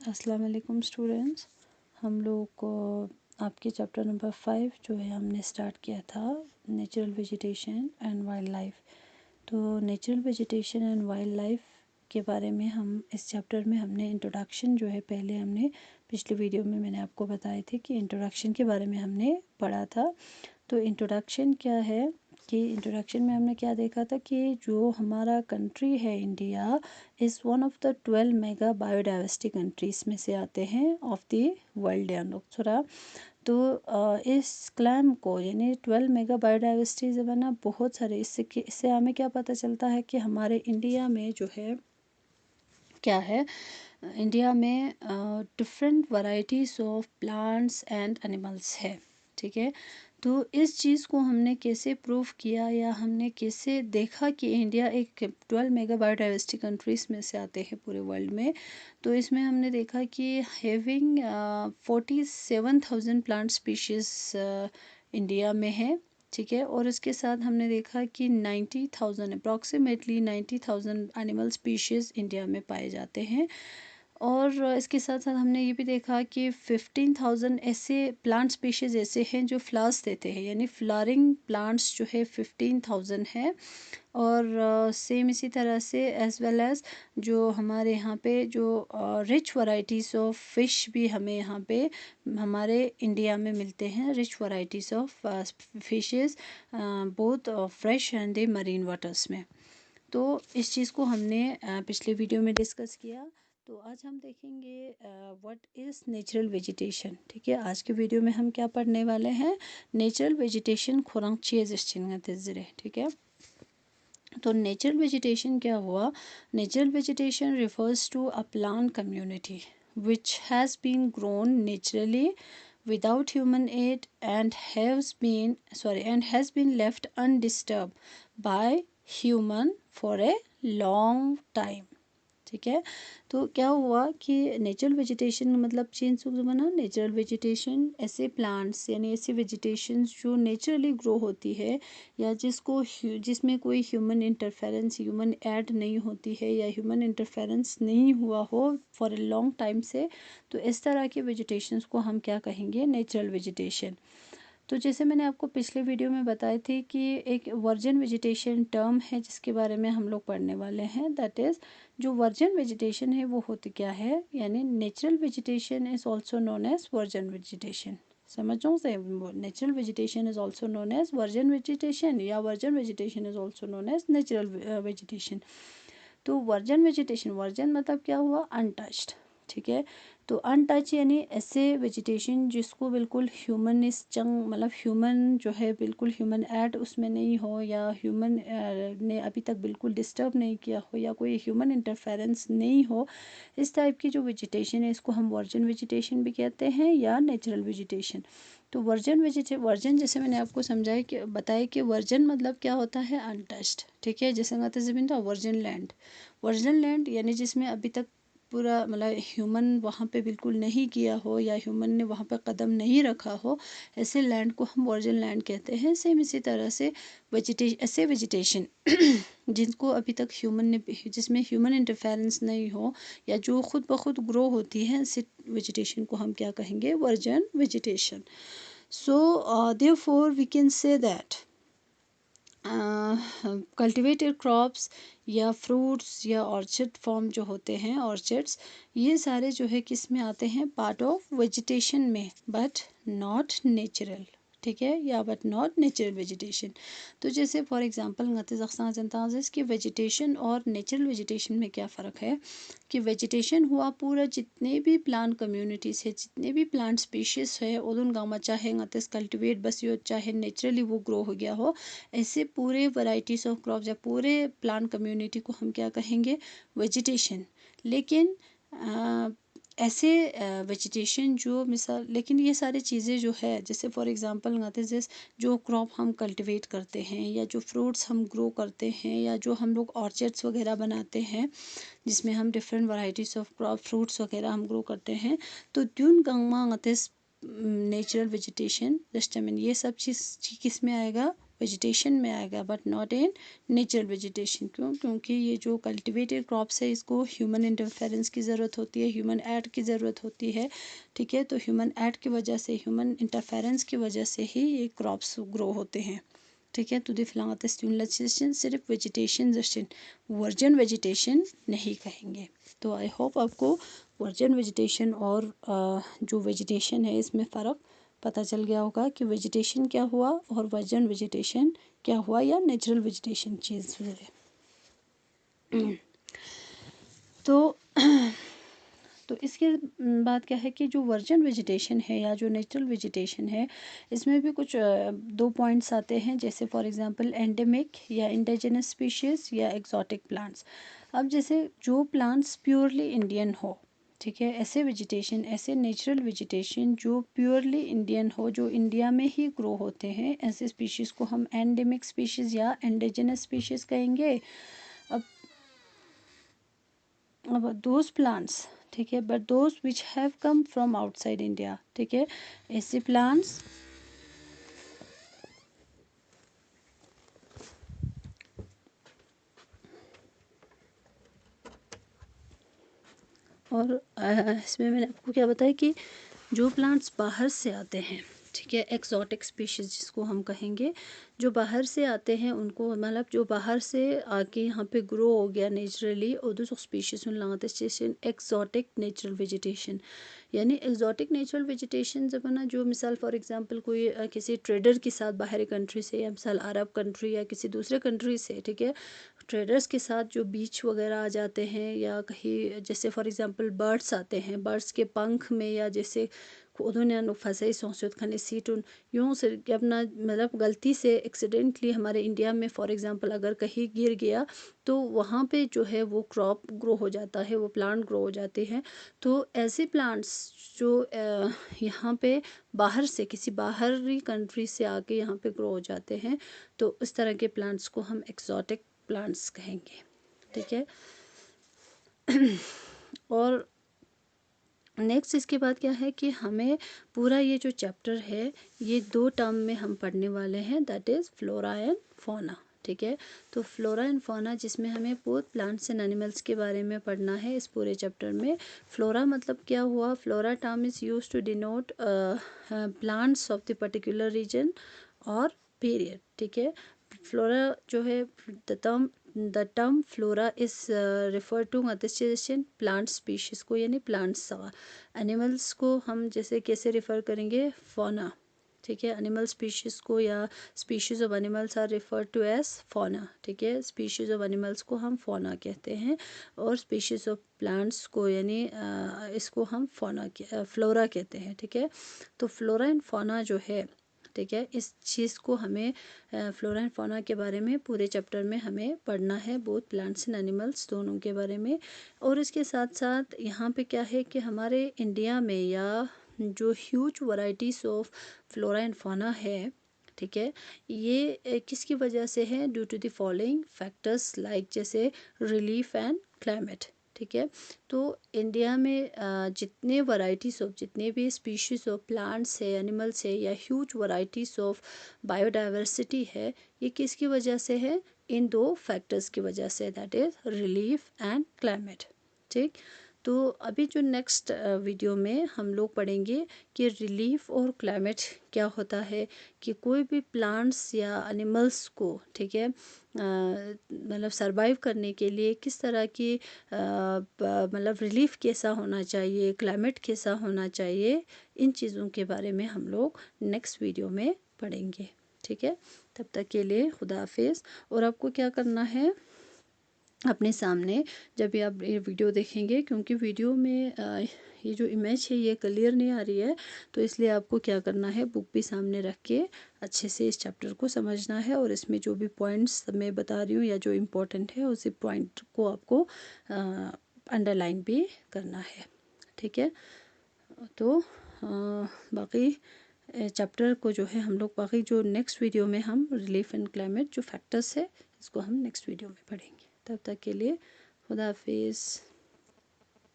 अस्सलाम वालेकुम स्टूडेंट्स। हम लोग को आपके चैप्टर नंबर 5 जो है हमने स्टार्ट किया था natural vegetation and wildlife. तो natural vegetation and wildlife के बारे में हम इस चैप्टर में हमने इंट्रोडक्शन जो है पहले हमने पिछले वीडियो में मैंने आपको बताए थे कि इंट्रोडक्शन के बारे में हमने पढ़ा था। तो इंट्रोडक्शन क्या है कि इंट्रोडक्शन में हमने क्या देखा था कि जो हमारा कंट्री है India is one of the 12 mega biodiversity countries में से आते हैं ऑफ द वर्ल्ड हम लोग थोड़ा। तो इस क्लाइम को यानी 12 मेगा बायोडाइवर्सिटी जब है ना बहुत सारे इससे हमें क्या पता चलता है कि हमारे इंडिया में जो है क्या है इंडिया में different varieties of plants and animals है। ठीक है, तो इस चीज़ को हमने कैसे प्रूव किया या हमने कैसे देखा कि इंडिया एक 12 मेगा बायोडाइवर्सिटी कंट्रीज़ में से आते हैं पूरे वर्ल्ड में। तो इसमें हमने देखा कि हैविंग 47,000 प्लांट स्पीशीज़ इंडिया में है। ठीक है, और इसके साथ हमने देखा कि 90,000 अप्रॉक्सीमेटली 90,000 एनिमल स्पीशीज़ इंडिया में पाए जाते हैं। और इसके साथ साथ हमने ये भी देखा कि 15,000 ऐसे प्लांट स्पीशीज़ ऐसे हैं जो फ्लावर्स देते हैं, यानी फ्लावरिंग प्लांट्स जो है 15,000 है। और सेम इसी तरह से एज़ वेल एज़ जो हमारे यहाँ पे जो रिच वैरायटीज़ ऑफ फ़िश भी हमें यहाँ पे हमारे इंडिया में मिलते हैं। Rich varieties of fishes both fresh and the marine waters में। तो इस चीज़ को हमने पिछले वीडियो में डिस्कस किया। तो आज हम देखेंगे व्हाट इज़ नेचुरल वेजिटेशन। ठीक है, आज के वीडियो में हम क्या पढ़ने वाले हैं, नेचुरल वेजिटेशन खुरांग चीज़। ठीक है, तो नेचुरल वेजिटेशन क्या हुआ। Natural vegetation refers to a plant community which has been grown naturally without human aid and has been left undisturbed by human for a long time। ठीक है, तो क्या हुआ कि नेचुरल वेजिटेशन मतलब चेंज बना। नेचुरल वेजिटेशन ऐसे plants यानी ऐसी वेजिटेशन जो नेचुरली ग्रो होती है या जिसमें कोई ह्यूमन इंटरफेरेंस ह्यूमन ऐड नहीं होती है या ह्यूमन इंटरफेरेंस नहीं हुआ हो फॉर ए लॉन्ग टाइम से। तो इस तरह के वेजिटेशंस को हम क्या कहेंगे, नेचुरल वेजिटेशन। तो जैसे मैंने आपको पिछले वीडियो में बताए थे कि एक वर्जिन वेजिटेशन टर्म है जिसके बारे में हम लोग पढ़ने वाले हैं। दैट इज़ जो वर्जिन वेजिटेशन है वो होती क्या है, यानी natural vegetation is also known as virgin vegetation. समझो से, natural vegetation is also known as virgin vegetation या virgin vegetation is also known as natural vegetation. तो वर्जिन वेजिटेशन, वर्जिन मतलब क्या हुआ, अनटच्ड। ठीक है, तो अनटच यानी ऐसे वेजिटेशन जिसको बिल्कुल मतलब ह्यूमन जो है बिल्कुल ह्यूमन ऐड उसमें नहीं हो या ह्यूमन ने अभी तक बिल्कुल डिस्टर्ब नहीं किया हो या कोई ह्यूमन इंटरफेरेंस नहीं हो, इस टाइप की जो वेजिटेशन है इसको हम वर्जिन वेजिटेशन भी कहते हैं या नेचुरल वेजिटेशन। तो वर्जिन जैसे मैंने आपको समझाया कि बताया कि वर्जिन मतलब क्या होता है, अनटच्ड। ठीक है, जैसे कहते हैं ज़मीन था वर्जिन लैंड। वर्जिन लैंड यानी जिसमें अभी तक पूरा मतलब ह्यूमन वहाँ पे बिल्कुल नहीं किया हो या ह्यूमन ने वहाँ पे कदम नहीं रखा हो, ऐसे लैंड को हम वर्जिन लैंड कहते हैं। सेम इसी तरह से ऐसे वेजिटेशन जिनको अभी तक जिसमें ह्यूमन इंटरफेरेंस नहीं हो या जो खुद ब खुद ग्रो होती है, ऐसे वेजिटेशन को हम क्या कहेंगे, virgin vegetation. So therefore we can say that cultivated crops या फ्रूट्स या ऑर्चर्ड फॉर्म जो होते हैं, ऑर्चर्ड्स, ये सारे जो है किस में आते हैं, पार्ट ऑफ वेजिटेशन में, बट नॉट नेचुरल। ठीक है, या बट नॉट नेचुरल वेजिटेशन। तो जैसे फॉर एग्जांपल कि वेजिटेशन और नेचुरल वेजिटेशन में क्या फ़र्क है कि वेजिटेशन हुआ पूरा जितने भी प्लांट कम्युनिटीज़ है, जितने भी प्लांट स्पीशीज़ है उन गाँव चाहे कल्टिवेट बस यो चाहे नेचुरली वो ग्रो हो गया हो, ऐसे पूरे वैरायटीज़ ऑफ क्रॉप्स या पूरे प्लांट कम्युनिटी को हम क्या कहेंगे, वेजिटेशन। लेकिन ऐसे वेजिटेशन जो मिसाल, लेकिन ये सारी चीज़ें जो है जैसे फॉर एग्जांपल जैसे जो क्रॉप हम कल्टिवेट करते हैं या जो फ्रूट्स हम ग्रो करते हैं या जो हम लोग ऑर्चर्ड्स वगैरह बनाते हैं जिसमें हम different varieties of crop fruits वगैरह हम ग्रो करते हैं, तो द्यून गंगमा नेचुरल वेजिटेशन जस्ट मीन ये सब चीज़ किस में आएगा, वेजिटेशन में आएगा but not in natural vegetation. क्यों? क्योंकि ये जो कल्टिवेटेड क्रॉप्स है इसको ह्यूमन इंटरफेरेंस की ज़रूरत होती है, ह्यूमन ऐड की ज़रूरत होती है। ठीक है, तो ह्यूमन ऐड की वजह से, ह्यूमन इंटरफेरेंस की वजह से ही ये क्रॉप्स ग्रो होते हैं। ठीक है, तो दी फिलहाल स्टिमुलेशन सिर्फ वेजिटेशन जस्ट वर्जन वेजिटेशन नहीं कहेंगे। तो आई होप आपको वर्जन वेजिटेशन और जो वेजिटेशन है इसमें फ़र्क पता चल गया होगा कि वेजिटेशन क्या हुआ और वर्जन वेजिटेशन क्या हुआ, या नेचुरल वेजिटेशन चीज़ है। तो तो इसके बाद क्या है कि जो वर्जन वेजिटेशन है या जो नेचुरल वेजिटेशन है इसमें भी कुछ 2 पॉइंट्स आते हैं, जैसे फॉर एग्जांपल एंडेमिक या इंडिजिनस स्पीशीज़ या एक्सोटिक प्लांट्स। अब जैसे जो प्लांट्स प्योरली इंडियन हो, ठीक है, ऐसे वेजिटेशन, ऐसे नेचुरल वेजिटेशन जो प्योरली इंडियन हो, जो इंडिया में ही ग्रो होते हैं, ऐसे स्पीशीज़ को हम एंडेमिक स्पीशीज़ या इंडिजिनस स्पीशीज़ कहेंगे। अब दोज प्लांट्स, ठीक है, but those which have come from outside India, ठीक है, ऐसे प्लांट्स और इसमें मैंने आपको क्या बताया कि जो प्लांट्स बाहर से आते हैं, ठीक है, एक्सोटिक स्पीशीज़ जिसको हम कहेंगे, जो बाहर से आते हैं उनको, मतलब जो बाहर से आके यहाँ पे ग्रो हो गया नेचुरली, और दूसरी species station exotic natural vegetation. यानी एक्सोटिक नेचुरल वेजिटेशन जब है ना, जो मिसाल फॉर एग्जांपल कोई किसी ट्रेडर के साथ बाहरी कंट्री से, या मिसाल अरब कंट्री या किसी दूसरे कंट्री से, ठीक है, ट्रेडर्स के साथ जो बीच वगैरह आ जाते हैं, या कहीं जैसे फॉर एग्जांपल बर्ड्स आते हैं, बर्ड्स के पंख में, या जैसे उन्होंने फंसे सोचत खाने सीट उन यूँ से अपना मतलब गलती से एक्सीडेंटली हमारे इंडिया में फॉर एग्जांपल अगर कहीं गिर गया तो वहाँ पे जो है वो क्रॉप ग्रो हो जाता है, वो प्लांट ग्रो हो जाते हैं। तो ऐसे प्लांट्स जो यहाँ पे बाहर से, किसी बाहरी कंट्री से आके यहाँ पे ग्रो हो जाते हैं, तो इस तरह के प्लांट्स को हम एक्सोटिक प्लांट्स कहेंगे। ठीक है। और नेक्स्ट इसके बाद क्या है कि हमें पूरा ये जो चैप्टर है ये 2 टर्म में हम पढ़ने वाले हैं, that is flora and fauna. ठीक है, तो फ्लोरा एंड फौना जिसमें हमें बोथ प्लांट्स एंड एनिमल्स के बारे में पढ़ना है इस पूरे चैप्टर में। फ्लोरा मतलब क्या हुआ? Flora term is used to denote plants of the particular region और पीरियड। ठीक है, फ्लोरा जो है the term flora is refer to मदरस्टेशन प्लांट स्पीशीज़ को, यानी प्लांट्स। एनिमल्स को हम जैसे कैसे रेफ़र करेंगे? फौना। ठीक है, एनिमल स्पीशीज़ को या species of animals are refer to as fauna. ठीक है, स्पीशीज़ ऑफ एनिमल्स को हम फौना कहते हैं, और स्पीशीज़ ऑफ प्लांट्स को यानी इसको हम फ्लोरा कहते हैं। ठीक है, तो फ्लोरा एंड फौना जो है, ठीक है, इस चीज़ को हमें फ्लोरा एंड फौना के बारे में पूरे चैप्टर में हमें पढ़ना है, बोथ प्लांट्स एंड एनिमल्स दोनों के बारे में। और इसके साथ साथ यहाँ पे क्या है कि हमारे इंडिया में या जो huge varieties of flora and fauna है, ठीक है, ये किसकी वजह से है? Due to the following factors like जैसे रिलीफ एंड क्लाइमेट। ठीक है, तो इंडिया में जितने वैरायटीज़ ऑफ, जितने भी स्पीशीज़ ऑफ प्लांट्स है, एनिमल्स है, या ह्यूज वैरायटीज़ ऑफ बायोडाइवर्सिटी है, ये किसकी वजह से है? इन 2 फैक्टर्स की वजह से, that is relief and climate. ठीक, तो अभी जो नेक्स्ट वीडियो में हम लोग पढ़ेंगे कि रिलीफ और क्लाइमेट क्या होता है, कि कोई भी प्लांट्स या एनिमल्स को, ठीक है, मतलब सरवाइव करने के लिए किस तरह की मतलब रिलीफ कैसा होना चाहिए, क्लाइमेट कैसा होना चाहिए, इन चीज़ों के बारे में हम लोग नेक्स्ट वीडियो में पढ़ेंगे। ठीक है, तब तक के लिए खुदा हाफिज़। और आपको क्या करना है, अपने सामने जब भी आप ये वीडियो देखेंगे, क्योंकि वीडियो में ये जो इमेज है ये क्लियर नहीं आ रही है, तो इसलिए आपको क्या करना है, बुक भी सामने रख के अच्छे से इस चैप्टर को समझना है, और इसमें जो भी पॉइंट्स मैं बता रही हूँ या जो इम्पोर्टेंट है उसी पॉइंट को आपको अंडरलाइन भी करना है। ठीक है, तो बाकी चैप्टर को जो है हम लोग बाकी जो नेक्स्ट वीडियो में हम रिलीफ एंड क्लाइमेट जो फैक्टर्स है इसको हम नेक्स्ट वीडियो में पढ़ेंगे। तब तक के लिए खुदा हाफिज़।